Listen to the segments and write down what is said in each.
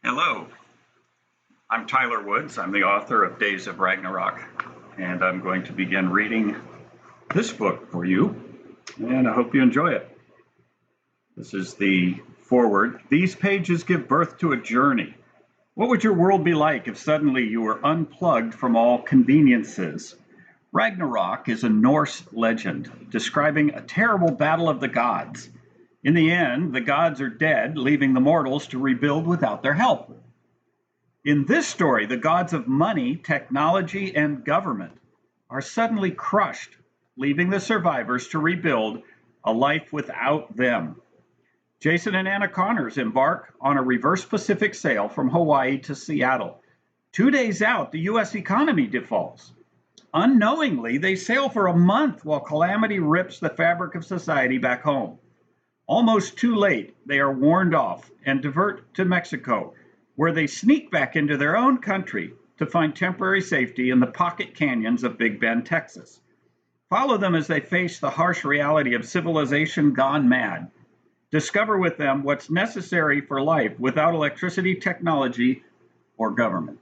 Hello, I'm Tyler Woods. I'm the author of Days of Ragnarok, and I'm going to begin reading this book for you, and I hope you enjoy it. This is the foreword. These pages give birth to a journey. What would your world be like if suddenly you were unplugged from all conveniences? Ragnarok is a Norse legend describing a terrible battle of the gods. In the end, the gods are dead, leaving the mortals to rebuild without their help. In this story, the gods of money, technology, and government are suddenly crushed, leaving the survivors to rebuild a life without them. Jason and Anna Connors embark on a reverse Pacific sail from Hawaii to Seattle. 2 days out, the U.S. economy defaults. Unknowingly, they sail for a month while calamity rips the fabric of society back home. Almost too late, they are warned off and divert to Mexico, where they sneak back into their own country to find temporary safety in the pocket canyons of Big Bend, Texas. Follow them as they face the harsh reality of civilization gone mad. Discover with them what's necessary for life without electricity, technology, or government.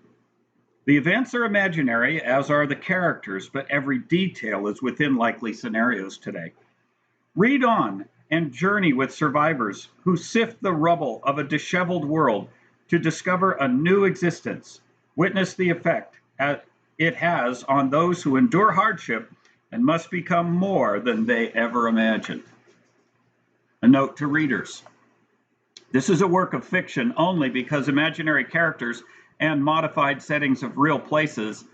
The events are imaginary, as are the characters, but every detail is within likely scenarios today. Read on and journey with survivors who sift the rubble of a disheveled world to discover a new existence. Witness the effect it has on those who endure hardship and must become more than they ever imagined. A note to readers. This is a work of fiction only because imaginary characters and modified settings of real places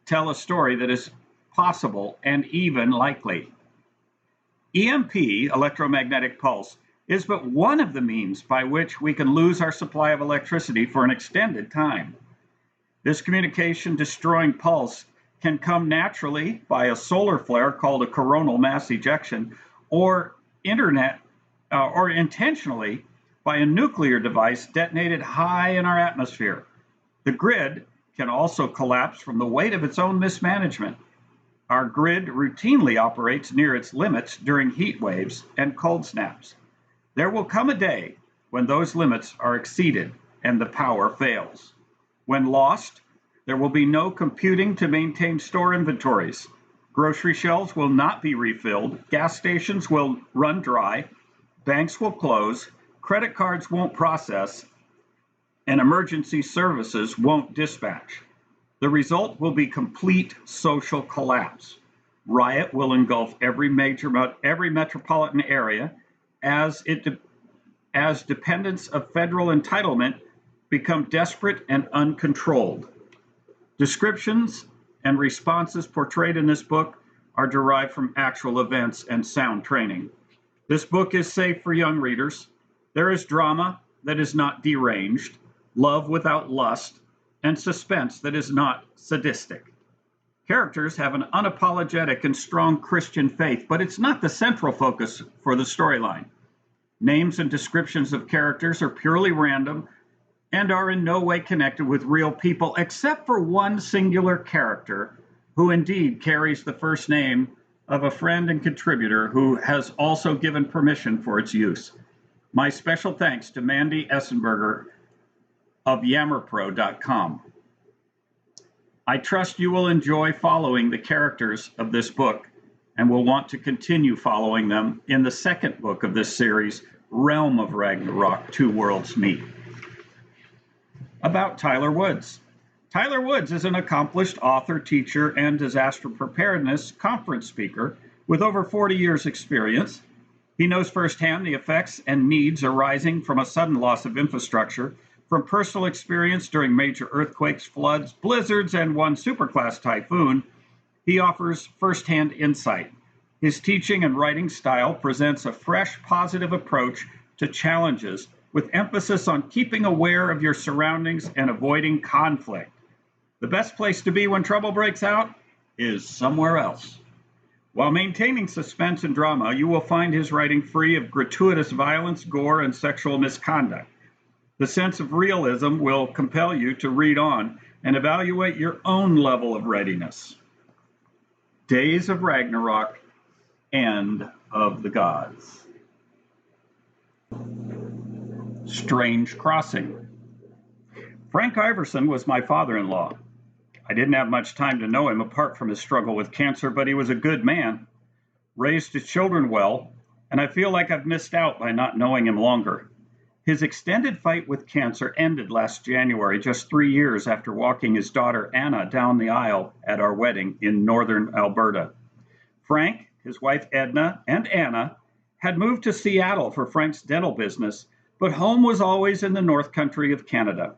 tell a story that is possible and even likely. EMP, electromagnetic pulse, is but one of the means by which we can lose our supply of electricity for an extended time. This communication-destroying pulse can come naturally by a solar flare called a coronal mass ejection, or intentionally by a nuclear device detonated high in our atmosphere. The grid can also collapse from the weight of its own mismanagement. Our grid routinely operates near its limits during heat waves and cold snaps. There will come a day when those limits are exceeded and the power fails. When lost, there will be no computing to maintain store inventories. Grocery shelves will not be refilled, gas stations will run dry, banks will close, credit cards won't process, and emergency services won't dispatch. The result will be complete social collapse. Riot will engulf every metropolitan area as dependents of federal entitlement become desperate and uncontrolled. Descriptions and responses portrayed in this book are derived from actual events and sound training. This book is safe for young readers. There is drama that is not deranged, love without lust, and suspense that is not sadistic. Characters have an unapologetic and strong Christian faith, but it's not the central focus for the storyline. Names and descriptions of characters are purely random and are in no way connected with real people, except for one singular character who indeed carries the first name of a friend and contributor who has also given permission for its use. My special thanks to Mandy Essenberger of yammerpro.com. I trust you will enjoy following the characters of this book and will want to continue following them in the second book of this series, Realm of Ragnarok, Two Worlds Meet. About Tyler Woods. Tyler Woods is an accomplished author, teacher, and disaster preparedness conference speaker with over 40 years' experience. He knows firsthand the effects and needs arising from a sudden loss of infrastructure, from personal experience during major earthquakes, floods, blizzards, and one superclass typhoon. He offers firsthand insight. His teaching and writing style presents a fresh, positive approach to challenges, with emphasis on keeping aware of your surroundings and avoiding conflict. The best place to be when trouble breaks out is somewhere else. While maintaining suspense and drama, you will find his writing free of gratuitous violence, gore, and sexual misconduct. The sense of realism will compel you to read on and evaluate your own level of readiness. Days of Ragnarok, End of the Gods. Strange Crossing. Frank Iverson was my father-in-law. I didn't have much time to know him apart from his struggle with cancer, but he was a good man, raised his children well, and I feel like I've missed out by not knowing him longer. His extended fight with cancer ended last January, just 3 years after walking his daughter Anna down the aisle at our wedding in northern Alberta. Frank, his wife Edna, and Anna had moved to Seattle for Frank's dental business, but home was always in the North Country of Canada.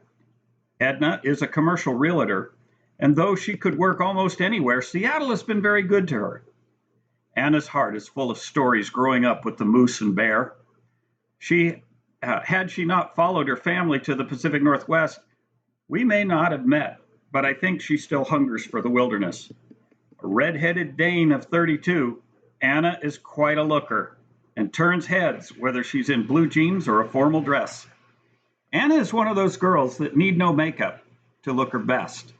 Edna is a commercial realtor, and though she could work almost anywhere, Seattle has been very good to her. Anna's heart is full of stories growing up with the moose and bear. Had she not followed her family to the Pacific Northwest, we may not have met, but I think she still hungers for the wilderness. A red-headed Dane of 32, Anna is quite a looker and turns heads whether she's in blue jeans or a formal dress. Anna is one of those girls that need no makeup to look her best.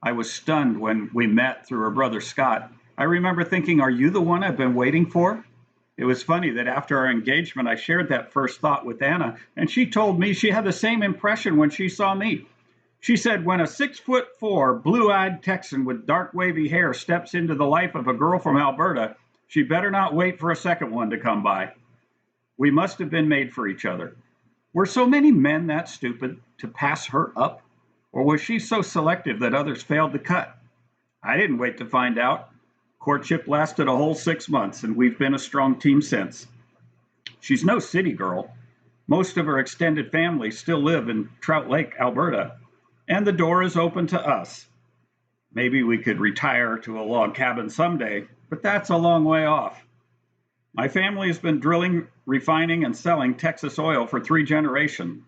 I was stunned when we met through her brother Scott. I remember thinking, are you the one I've been waiting for? It was funny that after our engagement, I shared that first thought with Anna, and she told me she had the same impression when she saw me. She said, when a 6'4", blue-eyed Texan with dark wavy hair steps into the life of a girl from Alberta, she better not wait for a second one to come by. We must have been made for each other. Were so many men that stupid to pass her up? Or was she so selective that others failed to cut? I didn't wait to find out. Courtship lasted a whole 6 months, and we've been a strong team since. She's no city girl. Most of her extended family still live in Trout Lake, Alberta, and the door is open to us. Maybe we could retire to a log cabin someday, but that's a long way off. My family has been drilling, refining, and selling Texas oil for 3 generations.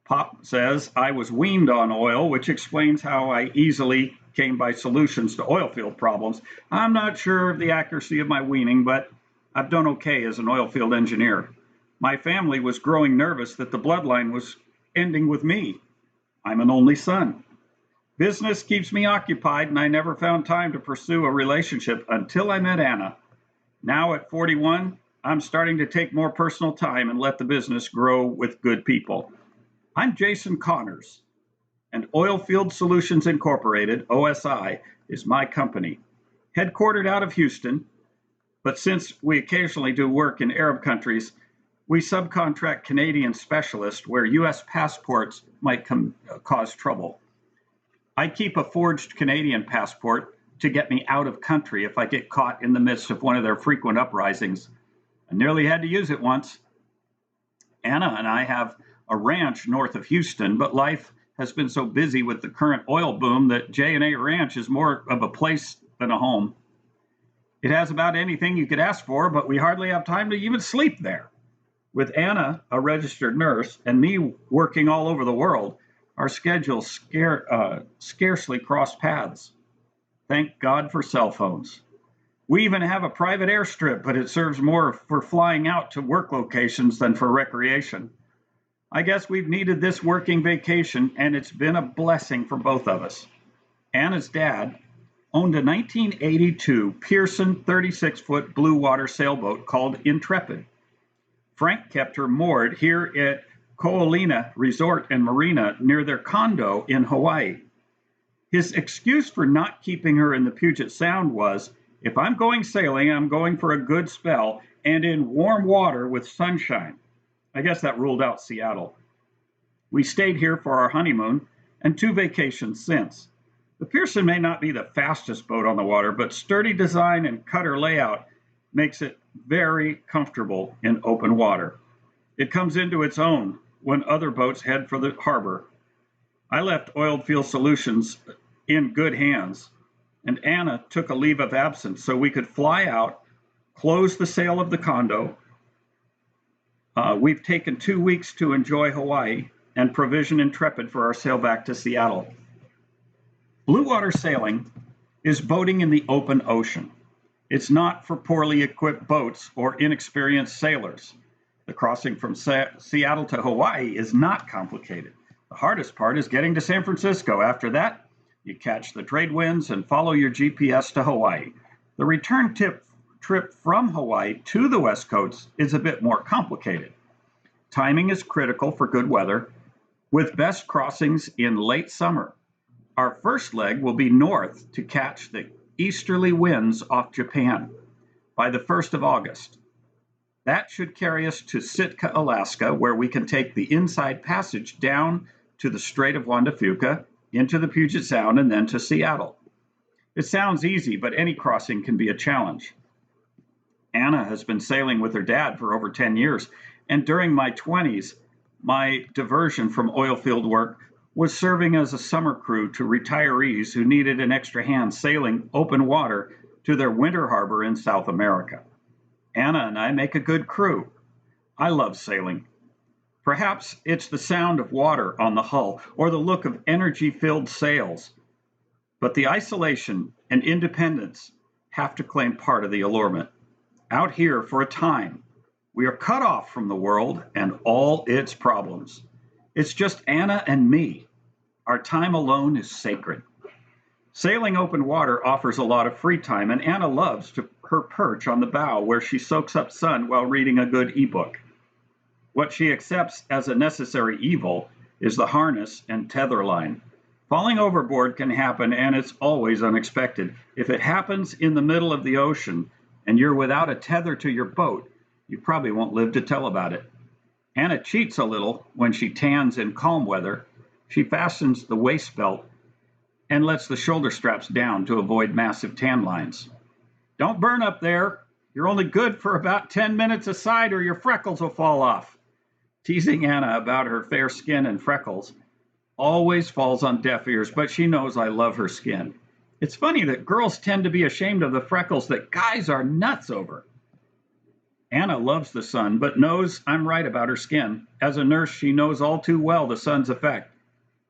Pop says I was weaned on oil, which explains how I easily came by solutions to oil field problems. I'm not sure of the accuracy of my weaning, but I've done okay as an oil field engineer. My family was growing nervous that the bloodline was ending with me. I'm an only son. Business keeps me occupied, and I never found time to pursue a relationship until I met Anna. Now at 41, I'm starting to take more personal time and let the business grow with good people. I'm Jason Connors, and Oilfield Solutions Incorporated, OSI, is my company. Headquartered out of Houston, but since we occasionally do work in Arab countries, we subcontract Canadian specialists where U.S. passports might cause trouble. I keep a forged Canadian passport to get me out of country if I get caught in the midst of one of their frequent uprisings. I nearly had to use it once. Anna and I have a ranch north of Houston, but life has been so busy with the current oil boom that J&A Ranch is more of a place than a home. It has about anything you could ask for, but we hardly have time to even sleep there. With Anna, a registered nurse, and me working all over the world, our schedules scarcely cross paths. Thank God for cell phones. We even have a private airstrip, but it serves more for flying out to work locations than for recreation. I guess we've needed this working vacation, and it's been a blessing for both of us. Anna's dad owned a 1982 Pearson 36-foot blue water sailboat called Intrepid. Frank kept her moored here at Ko'olina Resort and Marina near their condo in Hawaii. His excuse for not keeping her in the Puget Sound was, if I'm going sailing, I'm going for a good spell and in warm water with sunshine. I guess that ruled out Seattle. We stayed here for our honeymoon and 2 vacations since. The Pearson may not be the fastest boat on the water, but sturdy design and cutter layout makes it very comfortable in open water. It comes into its own when other boats head for the harbor. I left Oilfield Solutions in good hands, and Anna took a leave of absence so we could fly out, close the sale of the condo. We've taken 2 weeks to enjoy Hawaii and provision Intrepid for our sail back to Seattle. Blue water sailing is boating in the open ocean. It's not for poorly equipped boats or inexperienced sailors. The crossing from Seattle to Hawaii is not complicated. The hardest part is getting to San Francisco. After that, you catch the trade winds and follow your GPS to Hawaii. The return trip from Hawaii to the West Coast is a bit more complicated. Timing is critical for good weather. with best crossings in late summer. Our first leg will be north to catch the easterly winds off Japan by the 1st of August. That should carry us to Sitka, Alaska, where we can take the inside passage down to the Strait of Juan de Fuca, into the Puget Sound, and then to Seattle. It sounds easy, but any crossing can be a challenge. Anna has been sailing with her dad for over 10 years, and during my 20s, my diversion from oilfield work was serving as a summer crew to retirees who needed an extra hand sailing open water to their winter harbor in South America. Anna and I make a good crew. I love sailing. Perhaps it's the sound of water on the hull or the look of energy-filled sails, but the isolation and independence have to claim part of the allurement. Out here for a time, we are cut off from the world and all its problems. It's just Anna and me. Our time alone is sacred. Sailing open water offers a lot of free time, and Anna loves her perch on the bow where she soaks up sun while reading a good ebook. What she accepts as a necessary evil is the harness and tether line. Falling overboard can happen, and it's always unexpected. If it happens in the middle of the ocean and you're without a tether to your boat, you probably won't live to tell about it. Anna cheats a little when she tans in calm weather. She fastens the waist belt and lets the shoulder straps down to avoid massive tan lines. Don't burn up there. You're only good for about 10 minutes a side or your freckles will fall off. Teasing Anna about her fair skin and freckles always falls on deaf ears, but she knows I love her skin. It's funny that girls tend to be ashamed of the freckles that guys are nuts over. Anna loves the sun, but knows I'm right about her skin. As a nurse, she knows all too well the sun's effect.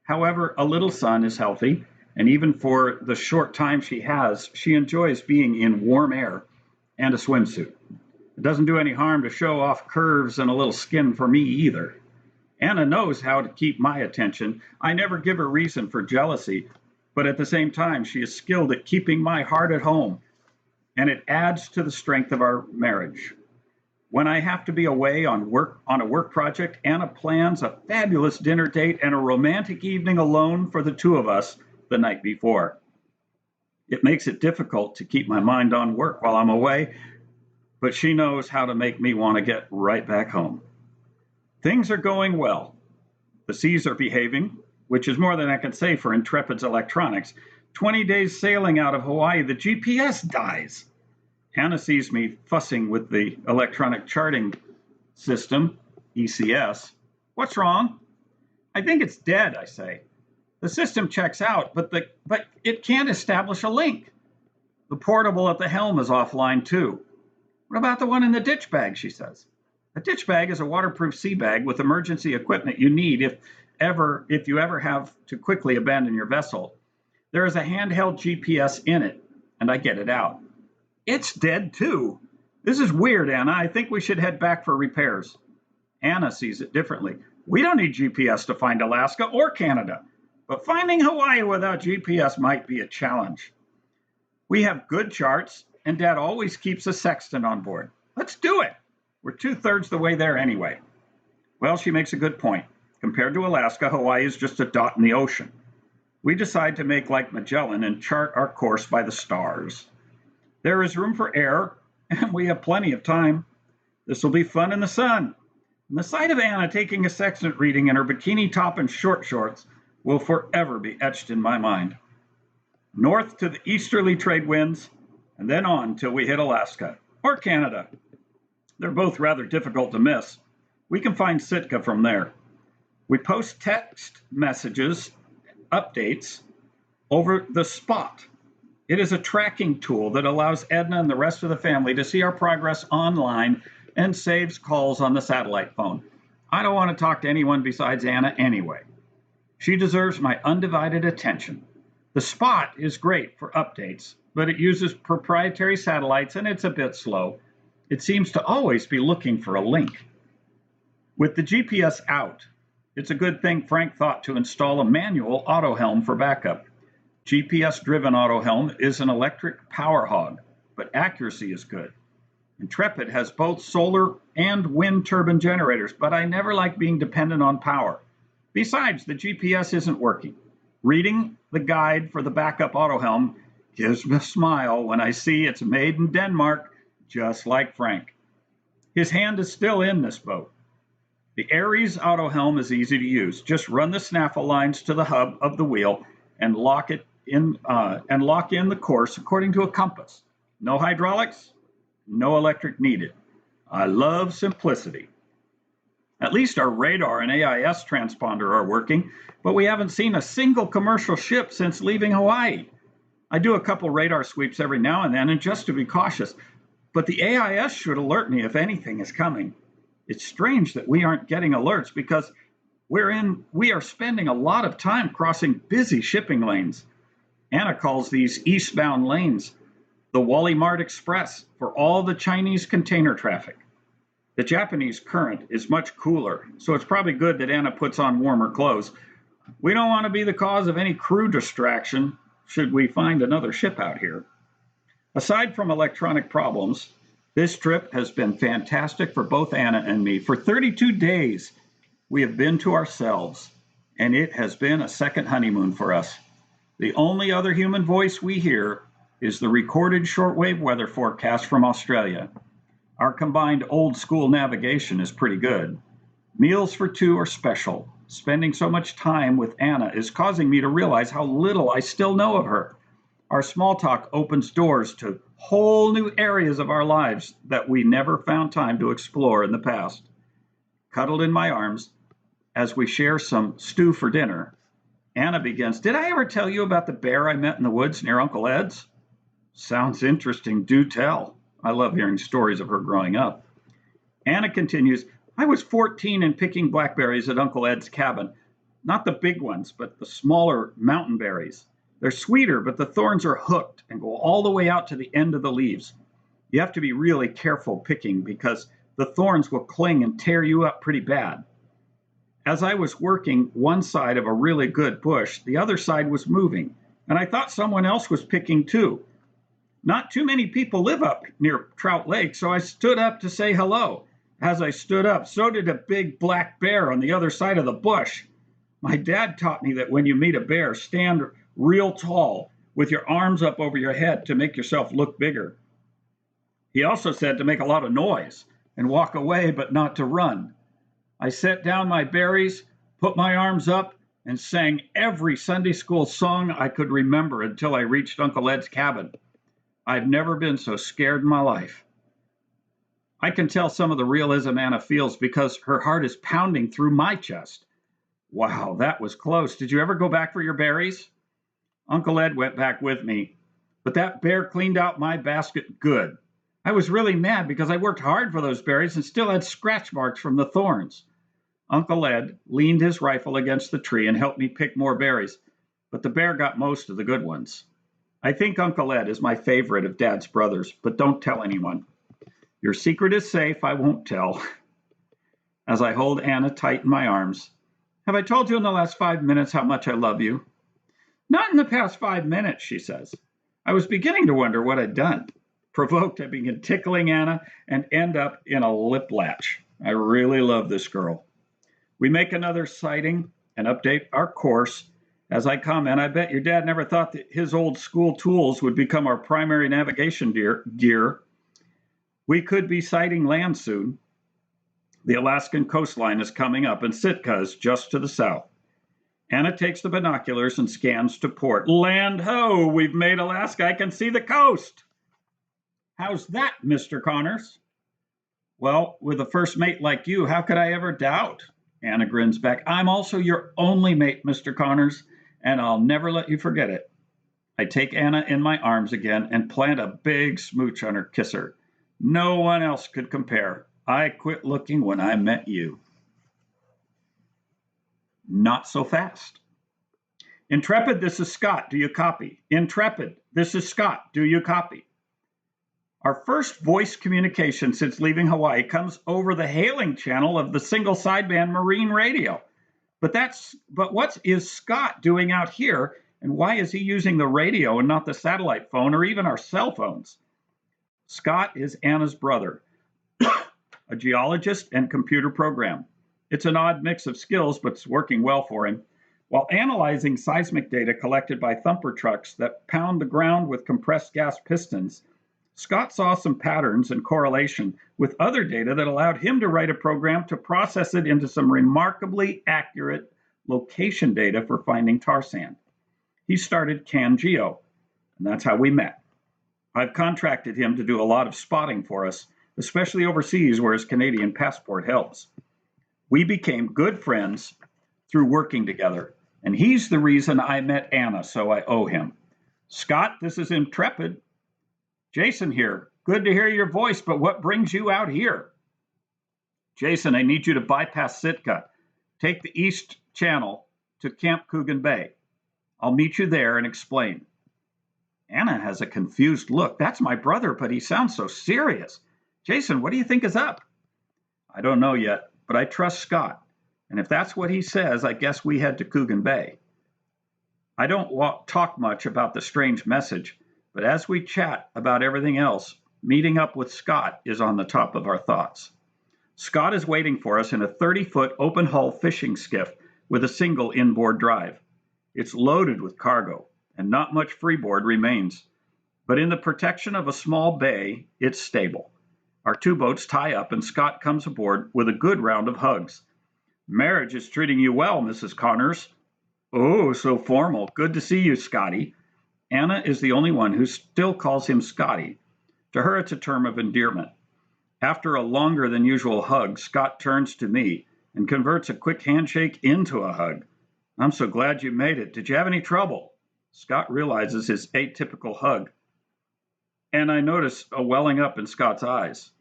However, a little sun is healthy, and even for the short time she has, she enjoys being in warm air and a swimsuit. It doesn't do any harm to show off curves and a little skin for me either. Anna knows how to keep my attention. I never give her reason for jealousy, but at the same time, she is skilled at keeping my heart at home, and it adds to the strength of our marriage. When I have to be away on a work project, Anna plans a fabulous dinner date and a romantic evening alone for the two of us the night before. It makes it difficult to keep my mind on work while I'm away, but she knows how to make me want to get right back home. Things are going well. The seas are behaving, which is more than I can say for Intrepid's electronics. 20 days sailing out of Hawaii, the GPS dies. Anna sees me fussing with the electronic charting system, ECS. What's wrong? I think it's dead, I say. The system checks out, but it can't establish a link. The portable at the helm is offline too. What about the one in the ditch bag, she says. A ditch bag is a waterproof sea bag with emergency equipment you need if you ever have to quickly abandon your vessel. There is a handheld GPS in it, and I get it out. It's dead too. This is weird, Anna. I think we should head back for repairs. Anna sees it differently. We don't need GPS to find Alaska or Canada, but finding Hawaii without GPS might be a challenge. We have good charts, and Dad always keeps a sextant on board. Let's do it. We're 2/3 the way there anyway. Well, she makes a good point. Compared to Alaska, Hawaii is just a dot in the ocean. We decide to make like Magellan and chart our course by the stars. There is room for error, and we have plenty of time. This will be fun in the sun. And the sight of Anna taking a sextant reading in her bikini top and short shorts will forever be etched in my mind. North to the easterly trade winds, and then on till we hit Alaska or Canada. They're both rather difficult to miss. We can find Sitka from there. We post text messages, updates, over the Spot. It is a tracking tool that allows Edna and the rest of the family to see our progress online and saves calls on the satellite phone. I don't want to talk to anyone besides Anna anyway. She deserves my undivided attention. The Spot is great for updates, but it uses proprietary satellites and it's a bit slow. It seems to always be looking for a link. With the GPS out, it's a good thing Frank thought to install a manual auto helm for backup. GPS-driven auto helm is an electric power hog, but accuracy is good. Intrepid has both solar and wind turbine generators, but I never like being dependent on power. Besides, the GPS isn't working. Reading the guide for the backup auto helm gives me a smile when I see it's made in Denmark, just like Frank. His hand is still in this boat. The Aries auto helm is easy to use. Just run the snaffle lines to the hub of the wheel and lock in the course according to a compass. No hydraulics, no electric needed. I love simplicity. At least our radar and AIS transponder are working, but we haven't seen a single commercial ship since leaving Hawaii. I do a couple radar sweeps every now and then, and just to be cautious, but the AIS should alert me if anything is coming. It's strange that we aren't getting alerts because we are spending a lot of time crossing busy shipping lanes. Anna calls these eastbound lanes the Wally Mart Express for all the Chinese container traffic. The Japanese current is much cooler, so it's probably good that Anna puts on warmer clothes. We don't want to be the cause of any crew distraction should we find another ship out here. Aside from electronic problems, this trip has been fantastic for both Anna and me. For 32 days, we have been to ourselves, and it has been a second honeymoon for us. The only other human voice we hear is the recorded shortwave weather forecast from Australia. Our combined old school navigation is pretty good. Meals for two are special. Spending so much time with Anna is causing me to realize how little I still know of her. Our small talk opens doors to whole new areas of our lives that we never found time to explore in the past. Cuddled in my arms, as we share some stew for dinner, Anna begins, "Did I ever tell you about the bear I met in the woods near Uncle Ed's?" "Sounds interesting. Do tell." I love hearing stories of her growing up. Anna continues, "I was 14 and picking blackberries at Uncle Ed's cabin. Not the big ones, but the smaller mountain berries. They're sweeter, but the thorns are hooked and go all the way out to the end of the leaves. You have to be really careful picking because the thorns will cling and tear you up pretty bad. As I was working one side of a really good bush, the other side was moving, and I thought someone else was picking too. Not too many people live up near Trout Lake, so I stood up to say hello. As I stood up, so did a big black bear on the other side of the bush. My dad taught me that when you meet a bear, stand real tall with your arms up over your head to make yourself look bigger. He also said to make a lot of noise and walk away, but not to run. I set down my berries, put my arms up, and sang every Sunday school song I could remember until I reached Uncle Ed's cabin. I've never been so scared in my life." I can tell some of the realism Anna feels because her heart is pounding through my chest. Wow, that was close. Did you ever go back for your berries? Uncle Ed went back with me, but that bear cleaned out my basket good. I was really mad because I worked hard for those berries and still had scratch marks from the thorns. Uncle Ed leaned his rifle against the tree and helped me pick more berries, but the bear got most of the good ones. I think Uncle Ed is my favorite of Dad's brothers, but don't tell anyone. Your secret is safe, I won't tell. As I hold Anna tight in my arms, "Have I told you in the last 5 minutes how much I love you?" "Not in the past 5 minutes," she says. I was beginning to wonder what I'd done. Provoked, I begin tickling Anna and end up in a lip latch. I really love this girl. We make another sighting and update our course. As I comment, "I bet your dad never thought that his old school tools would become our primary navigation gear. We could be sighting land soon. The Alaskan coastline is coming up, and Sitka is just to the south." Anna takes the binoculars and scans to port. "Land ho! We've made Alaska. I can see the coast." "How's that, Mr. Connors?" "Well, with a first mate like you, how could I ever doubt?" Anna grins back. "I'm also your only mate, Mr. Connors, and I'll never let you forget it." I take Anna in my arms again and plant a big smooch on her kisser. No one else could compare. I quit looking when I met you. Not so fast. Intrepid, this is Scott. Do you copy? Intrepid, this is Scott. Do you copy? Our first voice communication since leaving Hawaii comes over the hailing channel of the single sideband marine radio. But what is Scott doing out here, and why is he using the radio and not the satellite phone or even our cell phones? Scott is Anna's brother, a geologist and computer program. It's an odd mix of skills, but it's working well for him. While analyzing seismic data collected by thumper trucks that pound the ground with compressed gas pistons, Scott saw some patterns and correlation with other data that allowed him to write a program to process it into some remarkably accurate location data for finding tar sand. He started CanGeo, and that's how we met. I've contracted him to do a lot of spotting for us, especially overseas where his Canadian passport helps. We became good friends through working together, and he's the reason I met Anna, so I owe him. Scott, this is Intrepid. Jason here. Good to hear your voice, but what brings you out here? Jason, I need you to bypass Sitka. Take the East Channel to Camp Coogan Bay. I'll meet you there and explain. Anna has a confused look. That's my brother, but he sounds so serious. Jason, what do you think is up? I don't know yet, but I trust Scott. And if that's what he says, I guess we head to Coogan Bay. I don't talk much about the strange message, but as we chat about everything else, meeting up with Scott is on the top of our thoughts. Scott is waiting for us in a 30-foot open-hull fishing skiff with a single inboard drive. It's loaded with cargo, and not much freeboard remains. But in the protection of a small bay, it's stable. Our two boats tie up, and Scott comes aboard with a good round of hugs. Marriage is treating you well, Mrs. Connors. Oh, so formal. Good to see you, Scotty. Anna is the only one who still calls him Scotty. To her, it's a term of endearment. After a longer than usual hug, Scott turns to me and converts a quick handshake into a hug. I'm so glad you made it. Did you have any trouble? Scott realizes his atypical hug, and I notice a welling up in Scott's eyes.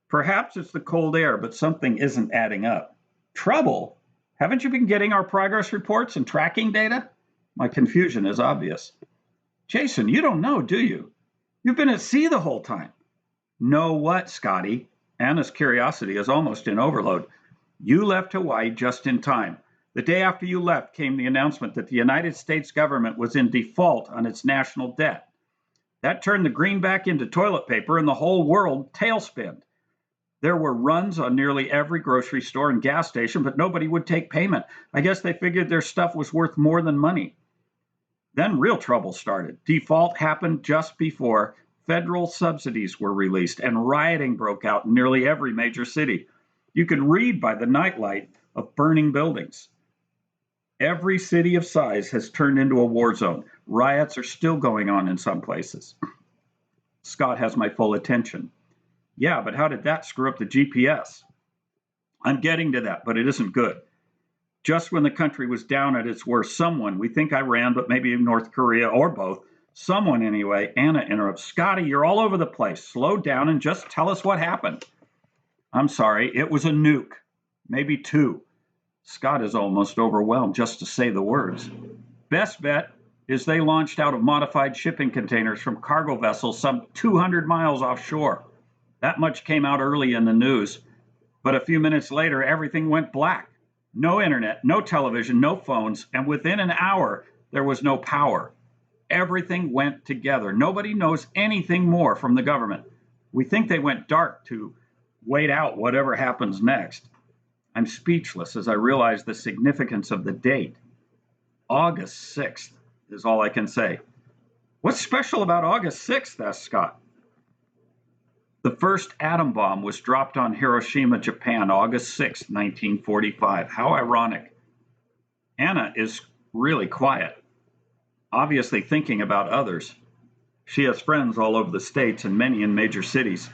Perhaps it's the cold air, but something isn't adding up. Trouble? Haven't you been getting our progress reports and tracking data? My confusion is obvious. Jason, you don't know, do you? You've been at sea the whole time. Know what, Scotty? Anna's curiosity is almost in overload. You left Hawaii just in time. The day after you left came the announcement that the United States government was in default on its national debt. That turned the greenback into toilet paper and the whole world tailspinned. There were runs on nearly every grocery store and gas station, but nobody would take payment. I guess they figured their stuff was worth more than money. Then real trouble started. Default happened just before federal subsidies were released, and rioting broke out in nearly every major city. You could read by the nightlight of burning buildings. Every city of size has turned into a war zone. Riots are still going on in some places. Scott has my full attention. Yeah, but how did that screw up the GPS? I'm getting to that, but it isn't good. Just when the country was down at its worst, someone, we think Iran, but maybe North Korea or both, someone anyway, Anna interrupts. Scotty, you're all over the place. Slow down and just tell us what happened. I'm sorry, it was a nuke. Maybe two. Scott is almost overwhelmed just to say the words. Best bet is they launched out of modified shipping containers from cargo vessels some 200 miles offshore. That much came out early in the news, but a few minutes later, everything went black. No internet, no television, no phones, and within an hour, there was no power. Everything went together. Nobody knows anything more from the government. We think they went dark to wait out whatever happens next. I'm speechless as I realize the significance of the date. August 6th is all I can say. What's special about August 6th? Asked Scott. The first atom bomb was dropped on Hiroshima, Japan, August 6, 1945. How ironic. Anna is really quiet, obviously thinking about others. She has friends all over the States and many in major cities.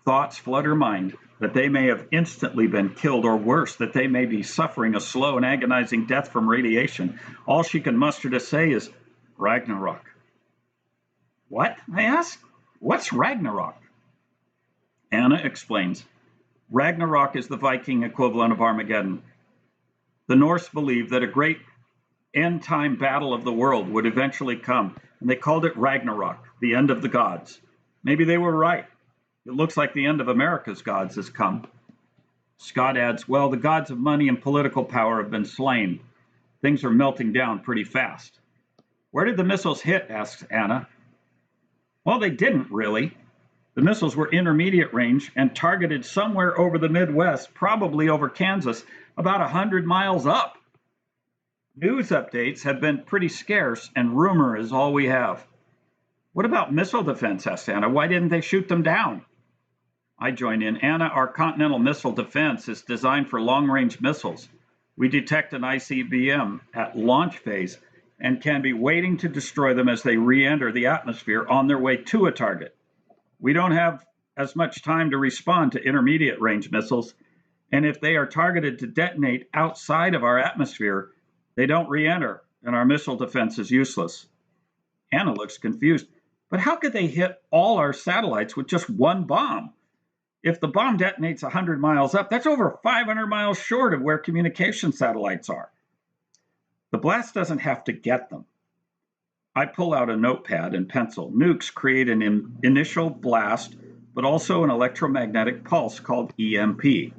Thoughts flood her mind that they may have instantly been killed, or worse, that they may be suffering a slow and agonizing death from radiation. All she can muster to say is, Ragnarok. What? I ask. What's Ragnarok? Anna explains. Ragnarok is the Viking equivalent of Armageddon. The Norse believed that a great end-time battle of the world would eventually come, and they called it Ragnarok, the end of the gods. Maybe they were right. It looks like the end of America's gods has come. Scott adds, well, the gods of money and political power have been slain. Things are melting down pretty fast. Where did the missiles hit? Asks Anna. Well, they didn't really. The missiles were intermediate range and targeted somewhere over the Midwest, probably over Kansas, about 100 miles up. News updates have been pretty scarce, and rumor is all we have. What about missile defense, asked Anna. Why didn't they shoot them down? I joined in. Anna, our continental missile defense is designed for long-range missiles. We detect an ICBM at launch phase and can be waiting to destroy them as they re-enter the atmosphere on their way to a target. We don't have as much time to respond to intermediate range missiles, and if they are targeted to detonate outside of our atmosphere, they don't re-enter, and our missile defense is useless. Anna looks confused. But how could they hit all our satellites with just one bomb? If the bomb detonates 100 miles up, that's over 500 miles short of where communication satellites are. The blast doesn't have to get them. I pull out a notepad and pencil. Nukes create an initial blast, but also an electromagnetic pulse called EMP.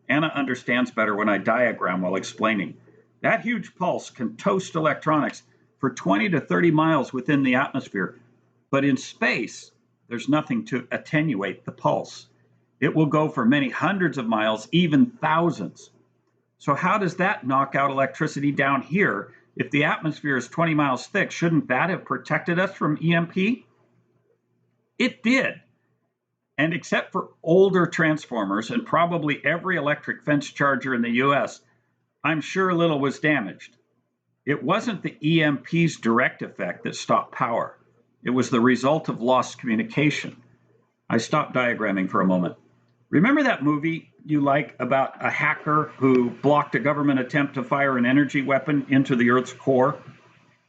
Anna understands better when I diagram while explaining. That huge pulse can toast electronics for 20 to 30 miles within the atmosphere, but in space, there's nothing to attenuate the pulse. It will go for many hundreds of miles, even thousands. So how does that knock out electricity down here? If the atmosphere is 20 miles thick, shouldn't that have protected us from EMP? It did. And except for older transformers and probably every electric fence charger in the US, I'm sure little was damaged. It wasn't the EMP's direct effect that stopped power. It was the result of lost communication. I stopped diagramming for a moment. Remember that movie you like about a hacker who blocked a government attempt to fire an energy weapon into the Earth's core?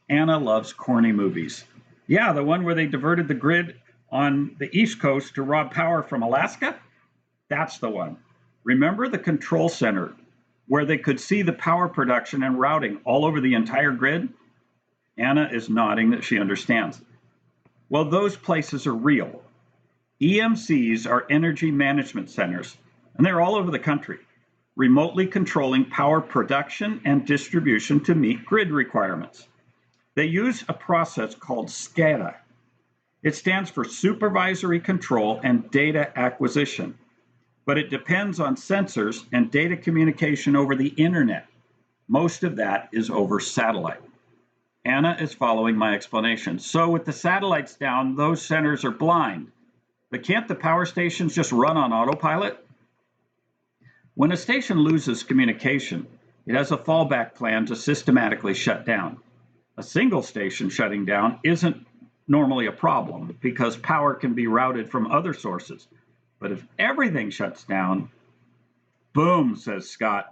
Anna loves corny movies. Yeah, the one where they diverted the grid on the East Coast to rob power from Alaska? That's the one. Remember the control center where they could see the power production and routing all over the entire grid? Anna is nodding that she understands. Well, those places are real. EMCs are energy management centers, and they're all over the country, remotely controlling power production and distribution to meet grid requirements. They use a process called SCADA. It stands for Supervisory Control and Data Acquisition, but it depends on sensors and data communication over the internet. Most of that is over satellite. Anna is following my explanation. So with the satellites down, those centers are blind. But can't the power stations just run on autopilot? When a station loses communication, it has a fallback plan to systematically shut down. A single station shutting down isn't normally a problem because power can be routed from other sources. But if everything shuts down, boom, says Scott.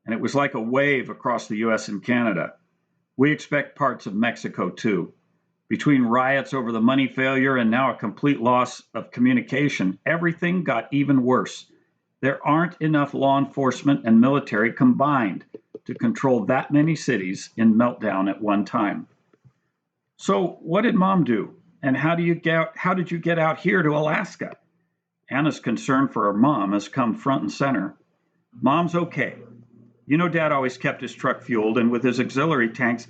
And it was like a wave across the US and Canada. We expect parts of Mexico too. Between riots over the money failure and now a complete loss of communication, everything got even worse. There aren't enough law enforcement and military combined to control that many cities in meltdown at one time. So what did Mom do? And how did you get out here to Alaska? Anna's concern for her mom has come front and center. Mom's okay. You know, Dad always kept his truck fueled, and with his auxiliary tanks,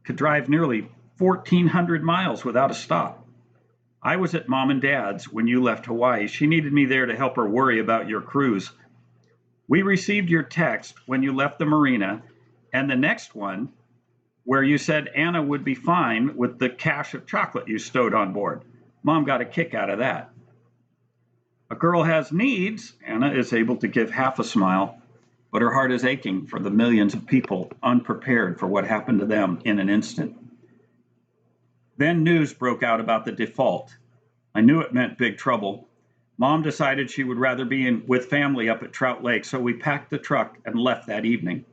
could drive nearly 1,400 miles without a stop. I was at Mom and Dad's when you left Hawaii. She needed me there to help her worry about your cruise. We received your text when you left the marina, and the next one where you said Anna would be fine with the cache of chocolate you stowed on board. Mom got a kick out of that. A girl has needs. Anna is able to give half a smile, but her heart is aching for the millions of people unprepared for what happened to them in an instant. Then news broke out about the default. I knew it meant big trouble. Mom decided she would rather be with family up at Trout Lake, so we packed the truck and left that evening.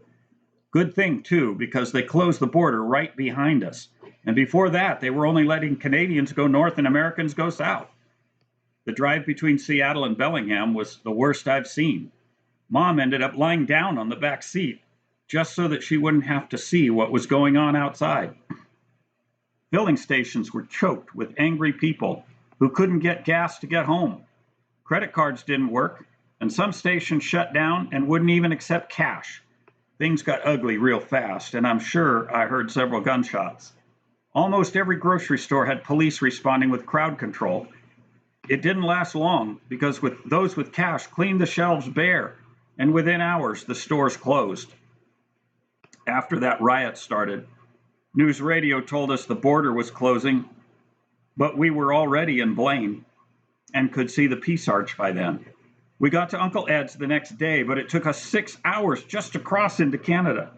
Good thing, too, because they closed the border right behind us. And before that, they were only letting Canadians go north and Americans go south. The drive between Seattle and Bellingham was the worst I've seen. Mom ended up lying down on the back seat just so that she wouldn't have to see what was going on outside. Filling stations were choked with angry people who couldn't get gas to get home. Credit cards didn't work, and some stations shut down and wouldn't even accept cash. Things got ugly real fast, and I'm sure I heard several gunshots. Almost every grocery store had police responding with crowd control. It didn't last long because those with cash cleaned the shelves bare, and within hours the stores closed. After that riot started, news radio told us the border was closing, but we were already in Blaine and could see the Peace Arch by then. We got to Uncle Ed's the next day, but it took us 6 hours just to cross into Canada.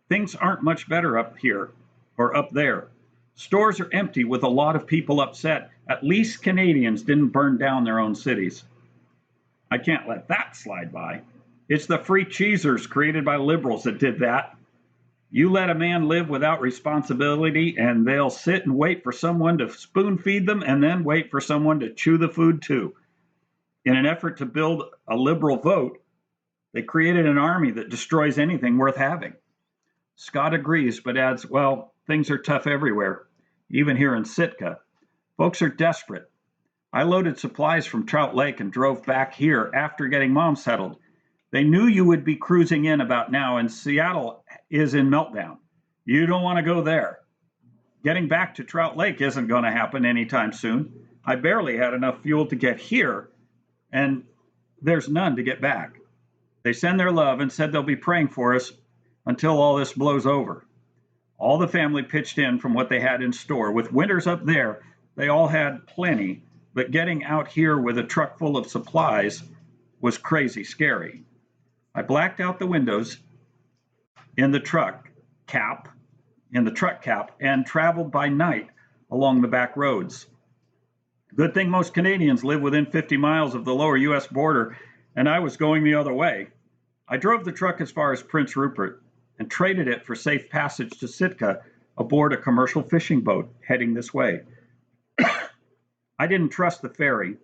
Things aren't much better up here or up there. Stores are empty with a lot of people upset. At least Canadians didn't burn down their own cities. I can't let that slide by. It's the free cheesers created by liberals that did that. You let a man live without responsibility, and they'll sit and wait for someone to spoon feed them and then wait for someone to chew the food too. In an effort to build a liberal vote, they created an army that destroys anything worth having. Scott agrees, but adds, well, things are tough everywhere, even here in Sitka. Folks are desperate. I loaded supplies from Trout Lake and drove back here after getting Mom settled. They knew you would be cruising in about now, and Seattle is in meltdown. You don't want to go there. Getting back to Trout Lake isn't going to happen anytime soon. I barely had enough fuel to get here, and there's none to get back. They send their love and said they'll be praying for us until all this blows over. All the family pitched in from what they had in store. With winters up there, they all had plenty, but getting out here with a truck full of supplies was crazy scary. I blacked out the windows in the truck cap, and traveled by night along the back roads. Good thing most Canadians live within 50 miles of the lower U.S. border, and I was going the other way. I drove the truck as far as Prince Rupert and traded it for safe passage to Sitka aboard a commercial fishing boat heading this way. I didn't trust the ferry,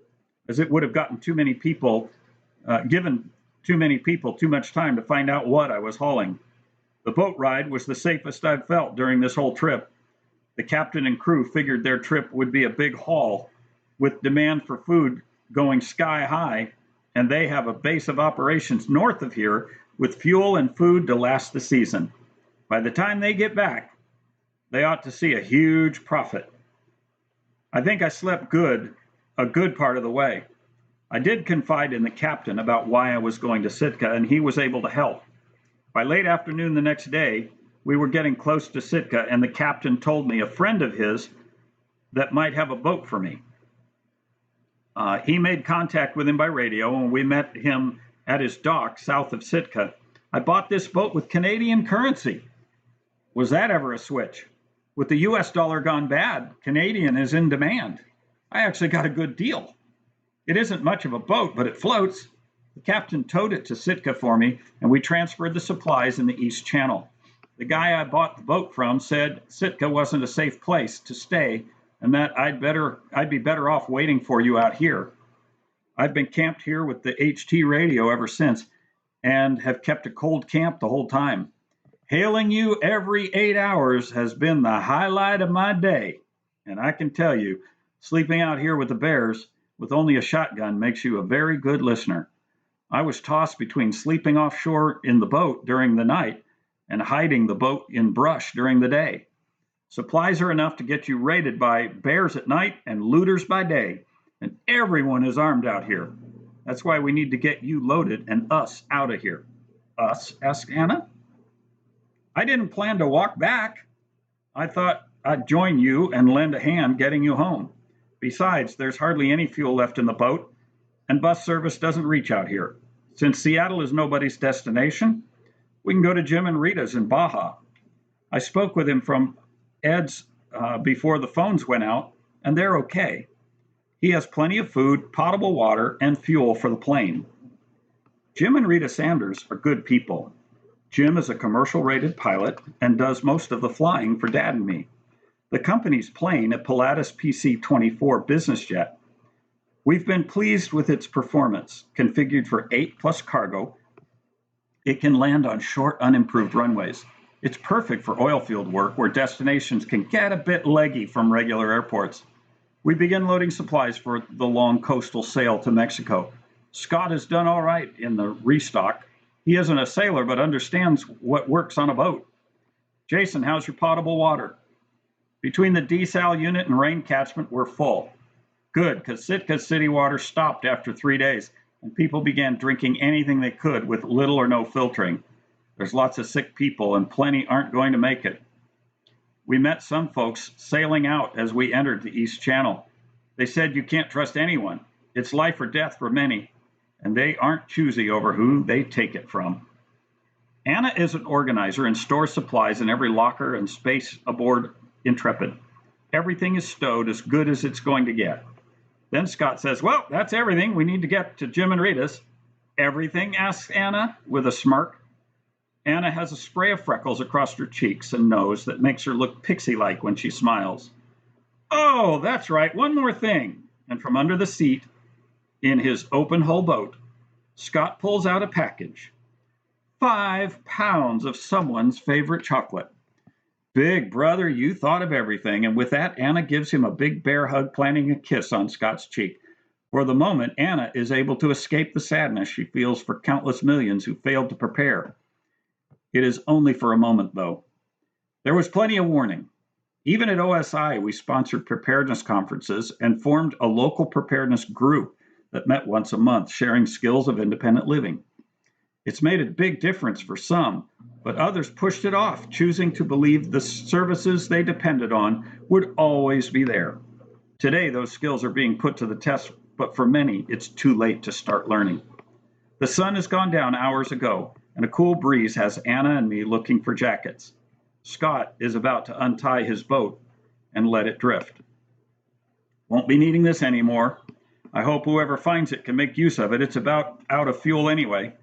as it would have given too many people too much time to find out what I was hauling. The boat ride was the safest I've felt during this whole trip. The captain and crew figured their trip would be a big haul, with demand for food going sky high, and they have a base of operations north of here with fuel and food to last the season. By the time they get back, they ought to see a huge profit. I think I slept a good part of the way. I did confide in the captain about why I was going to Sitka, and he was able to help. By late afternoon the next day, we were getting close to Sitka, and the captain told me a friend of his that might have a boat for me. He made contact with him by radio, and we met him at his dock south of Sitka. I bought this boat with Canadian currency. Was that ever a switch? With the US dollar gone bad, Canadian is in demand. I actually got a good deal. It isn't much of a boat, but it floats. The captain towed it to Sitka for me, and we transferred the supplies in the East Channel. The guy I bought the boat from said Sitka wasn't a safe place to stay, and that I'd be better off waiting for you out here. I've been camped here with the HT radio ever since, and have kept a cold camp the whole time. Hailing you every 8 hours has been the highlight of my day, and I can tell you, sleeping out here with the bears with only a shotgun makes you a very good listener. I was tossed between sleeping offshore in the boat during the night and hiding the boat in brush during the day. Supplies are enough to get you raided by bears at night and looters by day, and everyone is armed out here. That's why we need to get you loaded and us out of here. Us? Asked Anna. I didn't plan to walk back. I thought I'd join you and lend a hand getting you home. Besides, there's hardly any fuel left in the boat, and bus service doesn't reach out here. Since Seattle is nobody's destination, we can go to Jim and Rita's in Baja. I spoke with him from Ed's before the phones went out, and they're okay. He has plenty of food, potable water, and fuel for the plane. Jim and Rita Sanders are good people. Jim is a commercial-rated pilot and does most of the flying for Dad and me. The company's plane, a Pilatus PC-24 business jet, we've been pleased with its performance. Configured for 8+ cargo, it can land on short, unimproved runways. It's perfect for oil field work where destinations can get a bit leggy from regular airports. We begin loading supplies for the long coastal sail to Mexico. Scott has done all right in the restock. He isn't a sailor, but understands what works on a boat. Jason, how's your potable water? Between the desal unit and rain catchment, we're full. Good, because Sitka's city water stopped after 3 days, and people began drinking anything they could with little or no filtering. There's lots of sick people, and plenty aren't going to make it. We met some folks sailing out as we entered the East Channel. They said you can't trust anyone. It's life or death for many, and they aren't choosy over who they take it from. Anna is an organizer and stores supplies in every locker and space aboard Intrepid. Everything is stowed as good as it's going to get. Then Scott says, "Well, that's everything. We need to get to Jim and Rita's." "Everything?" asks Anna with a smirk. Anna has a spray of freckles across her cheeks and nose that makes her look pixie-like when she smiles. "Oh, that's right. One more thing." And from under the seat, in his open hull boat, Scott pulls out a package. 5 pounds of someone's favorite chocolate. Big brother, you thought of everything. And with that, Anna gives him a big bear hug, planting a kiss on Scott's cheek. For the moment, Anna is able to escape the sadness she feels for countless millions who failed to prepare. It is only for a moment, though. There was plenty of warning. Even at OSI, we sponsored preparedness conferences and formed a local preparedness group that met once a month, sharing skills of independent living. It's made a big difference for some, but others pushed it off, choosing to believe the services they depended on would always be there. Today, those skills are being put to the test, but for many, it's too late to start learning. The sun has gone down hours ago, and a cool breeze has Anna and me looking for jackets. Scott is about to untie his boat and let it drift. Won't be needing this anymore. I hope whoever finds it can make use of it. It's about out of fuel anyway.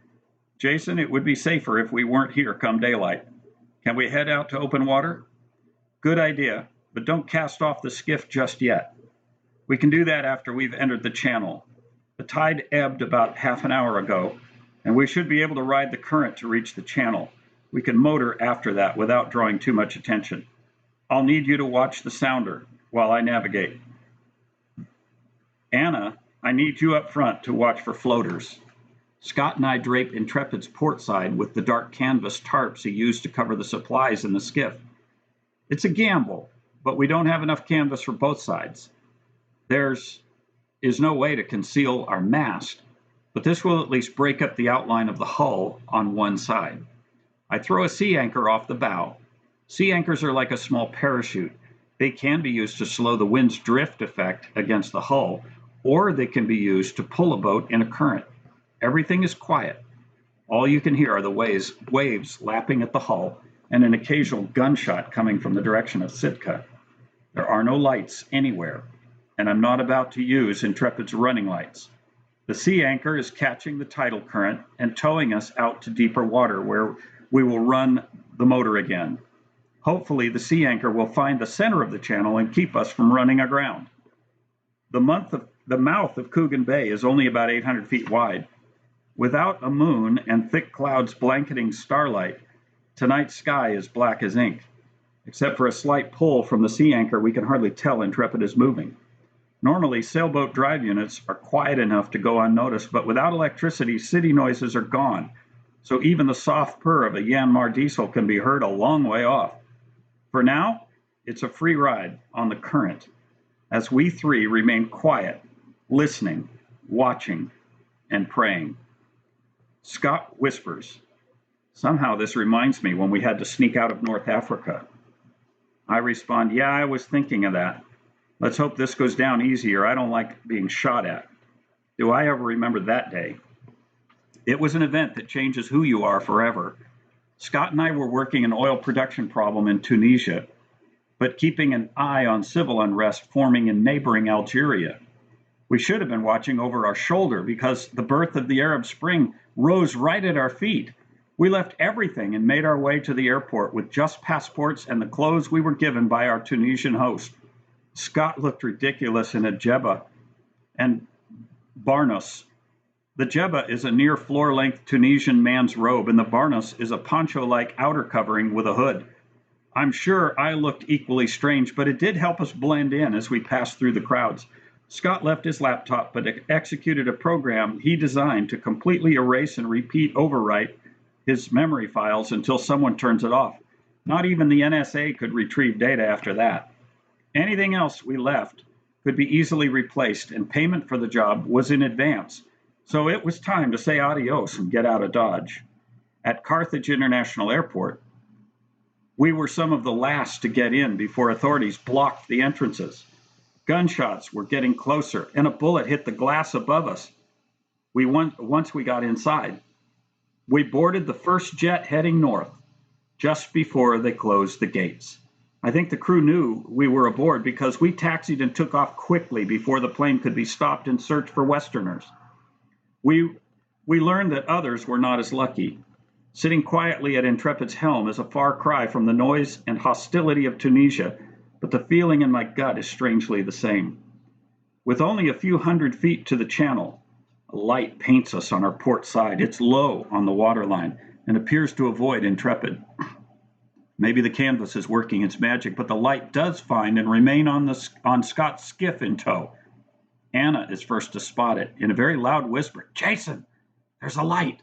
Jason, it would be safer if we weren't here come daylight. Can we head out to open water? Good idea, but don't cast off the skiff just yet. We can do that after we've entered the channel. The tide ebbed about half an hour ago, and we should be able to ride the current to reach the channel. We can motor after that without drawing too much attention. I'll need you to watch the sounder while I navigate. Anna, I need you up front to watch for floaters. Scott and I drape Intrepid's port side with the dark canvas tarps he used to cover the supplies in the skiff. It's a gamble, but we don't have enough canvas for both sides. There is no way to conceal our mast, but this will at least break up the outline of the hull on one side. I throw a sea anchor off the bow. Sea anchors are like a small parachute. They can be used to slow the wind's drift effect against the hull, or they can be used to pull a boat in a current. Everything is quiet. All you can hear are the waves lapping at the hull and an occasional gunshot coming from the direction of Sitka. There are no lights anywhere, and I'm not about to use Intrepid's running lights. The sea anchor is catching the tidal current and towing us out to deeper water where we will run the motor again. Hopefully, the sea anchor will find the center of the channel and keep us from running aground. The mouth of Coogan Bay is only about 800 feet wide. Without a moon and thick clouds blanketing starlight, tonight's sky is black as ink. Except for a slight pull from the sea anchor, we can hardly tell Intrepid is moving. Normally, sailboat drive units are quiet enough to go unnoticed, but without electricity, city noises are gone, so even the soft purr of a Yanmar diesel can be heard a long way off. For now, it's a free ride on the current, as we three remain quiet, listening, watching, and praying. Scott whispers, "Somehow this reminds me when we had to sneak out of North Africa." I respond, "Yeah, I was thinking of that. Let's hope this goes down easier. I don't like being shot at." Do I ever remember that day? It was an event that changes who you are forever. Scott and I were working an oil production problem in Tunisia, but keeping an eye on civil unrest forming in neighboring Algeria. We should have been watching over our shoulder because the birth of the Arab Spring rose right at our feet. We left everything and made our way to the airport with just passports and the clothes we were given by our Tunisian host. Scott looked ridiculous in a jebba and barnos. The jebba is a near floor-length Tunisian man's robe, and the barnos is a poncho-like outer covering with a hood. I'm sure I looked equally strange, but it did help us blend in as we passed through the crowds. Scott left his laptop, but executed a program he designed to completely erase and overwrite his memory files until someone turns it off. Not even the NSA could retrieve data after that. Anything else we left could be easily replaced, and payment for the job was in advance. So it was time to say adios and get out of Dodge. At Carthage International Airport, we were some of the last to get in before authorities blocked the entrances. Gunshots were getting closer, and a bullet hit the glass above us. Once we got inside, we boarded the first jet heading north, just before they closed the gates. I think the crew knew we were aboard because we taxied and took off quickly before the plane could be stopped and searched for Westerners. We learned that others were not as lucky. Sitting quietly at Intrepid's helm is a far cry from the noise and hostility of Tunisia, but the feeling in my gut is strangely the same. With only a few hundred feet to the channel, a light paints us on our port side. It's low on the waterline and appears to avoid Intrepid. Maybe the canvas is working its magic, but the light does find and remain on Scott's skiff in tow. Anna is first to spot it in a very loud whisper. "Jason, there's a light."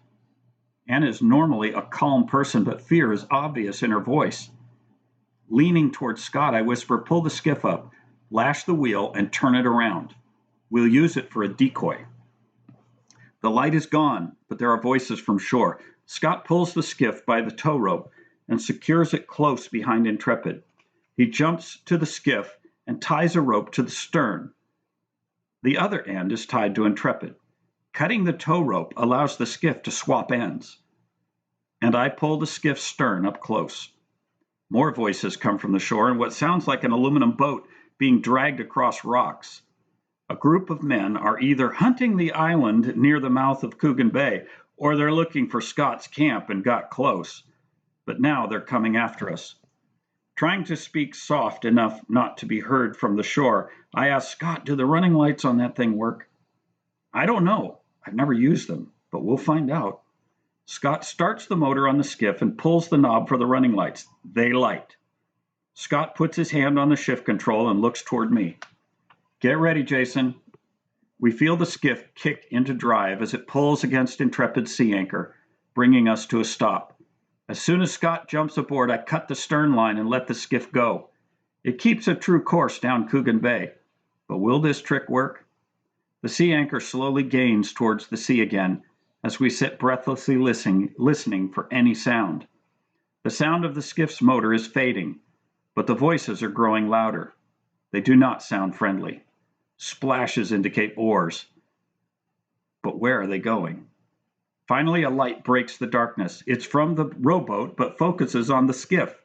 Anna is normally a calm person, but fear is obvious in her voice. Leaning towards Scott, I whisper, "Pull the skiff up, lash the wheel, and turn it around. We'll use it for a decoy." The light is gone, but there are voices from shore. Scott pulls the skiff by the tow rope and secures it close behind Intrepid. He jumps to the skiff and ties a rope to the stern. The other end is tied to Intrepid. Cutting the tow rope allows the skiff to swap ends, and I pull the skiff's stern up close. More voices come from the shore and what sounds like an aluminum boat being dragged across rocks. A group of men are either hunting the island near the mouth of Coogan Bay, or they're looking for Scott's camp and got close. But now they're coming after us. Trying to speak soft enough not to be heard from the shore, I ask Scott, "Do the running lights on that thing work?" "I don't know. I've never used them, but we'll find out." Scott starts the motor on the skiff and pulls the knob for the running lights. They light. Scott puts his hand on the shift control and looks toward me. "Get ready, Jason." We feel the skiff kick into drive as it pulls against Intrepid's sea anchor, bringing us to a stop. As soon as Scott jumps aboard, I cut the stern line and let the skiff go. It keeps a true course down Coogan Bay. But will this trick work? The sea anchor slowly gains towards the sea again as we sit breathlessly listening for any sound. The sound of the skiff's motor is fading, but the voices are growing louder. They do not sound friendly. Splashes indicate oars. But where are they going? Finally, a light breaks the darkness. It's from the rowboat, but focuses on the skiff.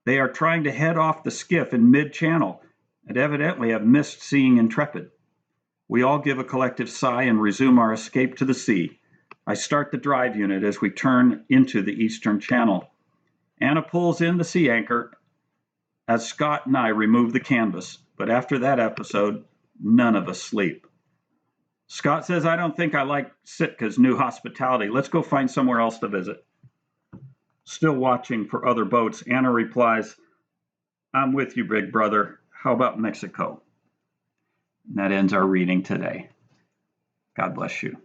They are trying to head off the skiff in mid-channel, and evidently have missed seeing Intrepid. We all give a collective sigh and resume our escape to the sea. I start the drive unit as we turn into the eastern channel. Anna pulls in the sea anchor as Scott and I remove the canvas, but after that episode, none of us sleep. Scott says, "I don't think I like Sitka's new hospitality. Let's go find somewhere else to visit." Still watching for other boats, Anna replies, "I'm with you, big brother. How about Mexico?" And that ends our reading today. God bless you.